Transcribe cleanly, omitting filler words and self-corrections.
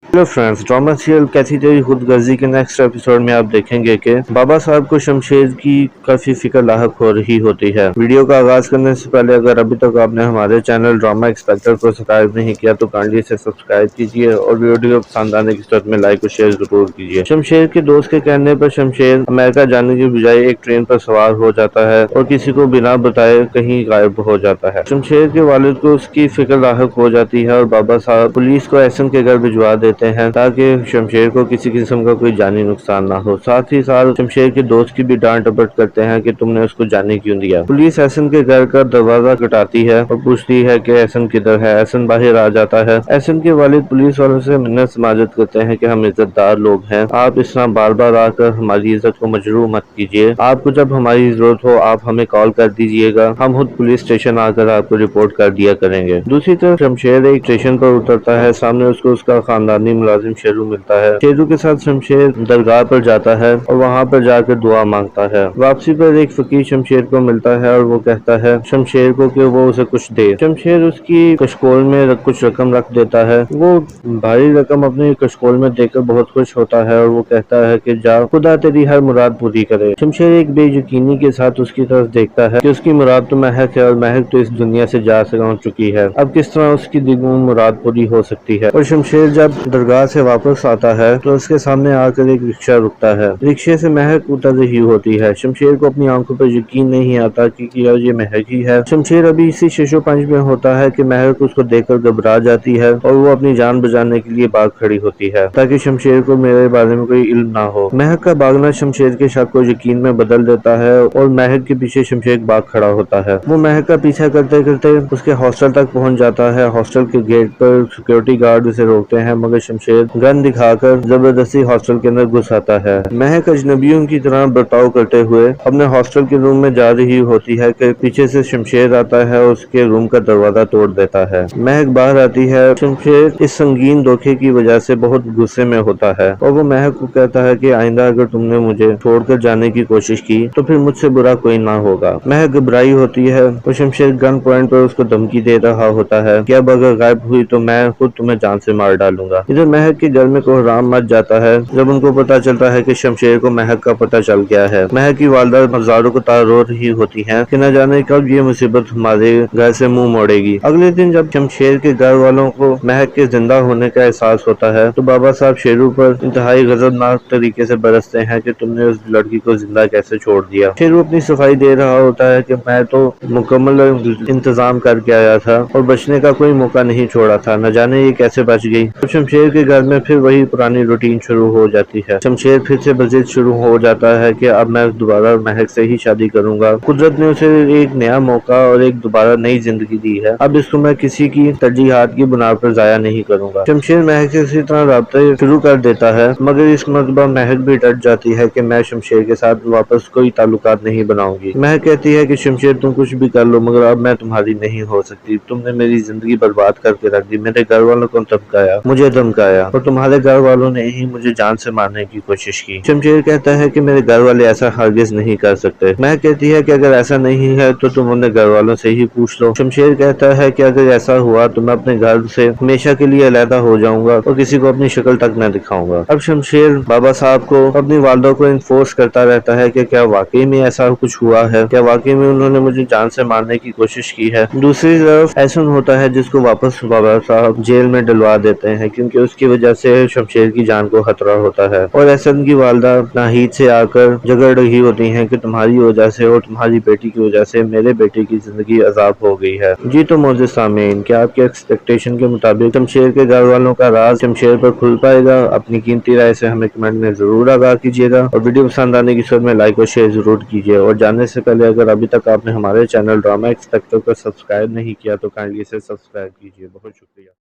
Hello friends, drama serial कैथी तेरी खुदगर्जी के next episode में आप देखेंगे कि बाबा साहब को शमशेर की काफी फिक्र लाहक हो रही होती है। वीडियो का आगाज करने से पहले अगर अभी तक आपने हमारे चैनल ड्रामा एक्सपेक्टर को सब्सक्राइब नहीं किया तो काइंडली से सब्सक्राइब कीजिए और वीडियो पसंद आने की सूरत में लाइक और शेयर जरूर कीजिए। शमशेर के दोस्त के कहने पर शमशेर अमेरिका जाने की बजाय एक ट्रेन पर सवार हो जाता है और किसी को बिना बताए कहीं गायब हो जाता है। शमशेर के वालिद को उसकी फिक्र लाहक हो जाती है और बाबा साहब पुलिस को एहसन के घर भिजवा देते हैं ताकि शमशेर को किसी किस्म का कोई जानी नुकसान ना हो। साथ ही साथ शमशेर के दोस्त की भी डांट डपट करते हैं कि तुमने उसको जाने क्यों दिया। पुलिस एहसन के घर का दरवाजा खटखटाती है और पूछती है कि एहसन किधर है। एहसन बाहर आ जाता है। एहसन के वालिद पुलिस वालों से मिन्नत समाजत करते हैं कि हम इज्जतदार लोग हैं, आप इस तरह बार बार आकर हमारी इज्जत को मजरूह मत कीजिए। आपको जब हमारी जरूरत हो आप हमें कॉल कर दीजिएगा, हम खुद पुलिस स्टेशन आकर आपको रिपोर्ट कर दिया करेंगे। दूसरी तरफ शमशेर एक स्टेशन पर उतरता है। सामने उसको उसका खानदानी मुलाजिम शेरू मिलता है। शेरू के साथ शमशेर दरगाह पर जाता है और वहाँ पर जाकर दुआ मांगता है। वापसी पर एक फकीर शमशेर को मिलता है और वो कहता है शमशेर को कि वो उसे कुछ दे। शमशेर उसकी कशकोल में कुछ रकम रख देता है। वो भारी रकम अपनी कशकोल में देकर बहुत खुश होता है और वो कहता है कि जा, खुदा तेरी हर मुराद पूरी करे। शमशेर एक बेयकीनी के साथ उसकी तरफ देखता है कि उसकी मुराद तो महक है और महक तो इस दुनिया से जा चुकी है, अब किस तरह उसकी दिगुनी मुराद पूरी हो सकती है। और शमशेर जब दरगाह से वापस आता है तो उसके सामने आकर एक रिक्शा रुकता है। रिक्शे से महक उतर रही होती है। शमशेर को अपनी आंखों पर यकीन नहीं आता कि ये महक ही है। शमशेर अभी इसी शशो पंच में होता है कि महक उसको देखकर घबरा जाती है और वो अपनी जान बचाने के लिए भाग खड़ी होती है ताकि शमशेर को मेरे बारे में कोई इल्म ना हो। महक का भागना शमशेर के शक को यकीन में बदल देता है और महक के पीछे शमशेर भाग खड़ा होता है। वो महक का पीछा करते करते उसके हॉस्टल तक पहुंच जाता है। हॉस्टल के गेट पर सिक्योरिटी गार्ड उसे रोकते हैं मगर शमशेर गन दिखाकर जबरदस्ती हॉस्टल के अंदर घुस आता है। महक अजनबियों की तरह बर्ताव करते हुए अपने हॉस्टल के रूम में जा रही होती है कि पीछे से शमशेर आता है और उसके रूम का दरवाजा तोड़ देता है। महक बाहर आती है। शमशेर इस संगीन धोखे की वजह से बहुत गुस्से में होता है और वो महक को कहता है कि आइंदा अगर तुमने मुझे छोड़कर जाने की कोशिश की तो फिर मुझसे बुरा कोई ना होगा। महक घबराई होती है और शमशेर गन पॉइंट पर उसको धमकी दे रहा होता है कि अब अगर गायब हुई तो मैं खुद तुम्हें जान से मार डालूंगा। इधर महक के घर में कोहराम मच जाता है जब उनको पता चलता है कि शमशेर को महक का पता चल गया है। महक की वालदा मज़ारों को तार रो रही होती है कि न जाने कब ये मुसीबत हमारे घर से मुंह मोड़ेगी। अगले दिन जब शमशेर के घर वालों को महक के जिंदा होने का एहसास होता है तो बाबा साहब शेरू पर इंतहाई गजबनाक तरीके से बरसते हैं कि तुमने उस लड़की को जिंदा कैसे छोड़ दिया। शेरू अपनी सफाई दे रहा होता है कि मैं तो मुकम्मल इंतजाम करके आया था और बचने का कोई मौका नहीं छोड़ा था, न जाने ये कैसे बच गई। तो शमशेर के घर में फिर वही पुरानी रूटीन शुरू हो जाती है। शमशेर फिर से बजिद शुरू हो जाता है कि अब मैं दोबारा महक से ही शादी करूंगा। कुदरत ने उसे एक नया मौका और एक दोबारा नई जिंदगी दी है, अब इसको मैं किसी की तरजीहात की बुनियाद पर जाया नहीं करूंगा। शमशेर महक से इसी तरह राब्ते शुरू कर देता है मगर इस मरतबा महक भी डर जाती है कि मैं शमशेर के साथ वापस कोई ताल्लुकात नहीं बनाऊंगी। महक कहती है कि शमशेर तुम कुछ भी कर लो मगर अब मैं तुम्हारी नहीं हो सकती। तुमने मेरी जिंदगी बर्बाद करके रख दी, मेरे घर वालों को धमकाया, मुझे धमकाया और तुम्हारे घर वालों ने ही मुझे जान से मारने की कोशिश की। शमशेर कहता है कि मेरे घर वाले ऐसा हरगिज नहीं कर सकते। महक कहती है कि अगर ऐसा नहीं है तो तुम अपने घर वालों से ही पूछ लो। शमशेर कहता है कि अगर ऐसा हुआ तो मैं अपने घर से हमेशा के लिए अलहदा हो जाऊंगा और किसी को अपनी शक्ल तक न दिखाऊंगा। अब शमशेर बाबा साहब को अपनी वालदा को इन्फोर्स करता रहता है कि क्या वाकई में ऐसा कुछ हुआ है, क्या वाकई में उन्होंने मुझे जान से मारने की कोशिश की है। दूसरी तरफ एहसन होता है जिसको वापस बाबा साहब जेल में डलवा देते हैं क्योंकि उसकी वजह से शमशेर की जान को खतरा होता है। और एहसन की वालदा नाहीद से आकर झगड़ रही होती हैं कि तुम्हारी वजह से और तुम्हारी बेटी की वजह से मेरे बेटे की जिंदगी अजाब हो गई है। जी तो मोअज़्ज़िज़ सामीन, क्या आपके एक्सपेक्टेशन के मुताबिक शमशेर के घर वालों का राज शमशेर पर खुल पाएगा? अपनी कीमती राय से हमें कमेंट में जरूर आगाह कीजिएगा और वीडियो पसंद आने की सूरत में लाइक और शेयर जरूर कीजिए। और जानने से पहले अगर अभी तक आपने हमारे चैनल ड्रामा एक्सपेक्टर को सब्सक्राइब नहीं किया तो काइंडली से सब्सक्राइब कीजिए। बहुत शुक्रिया।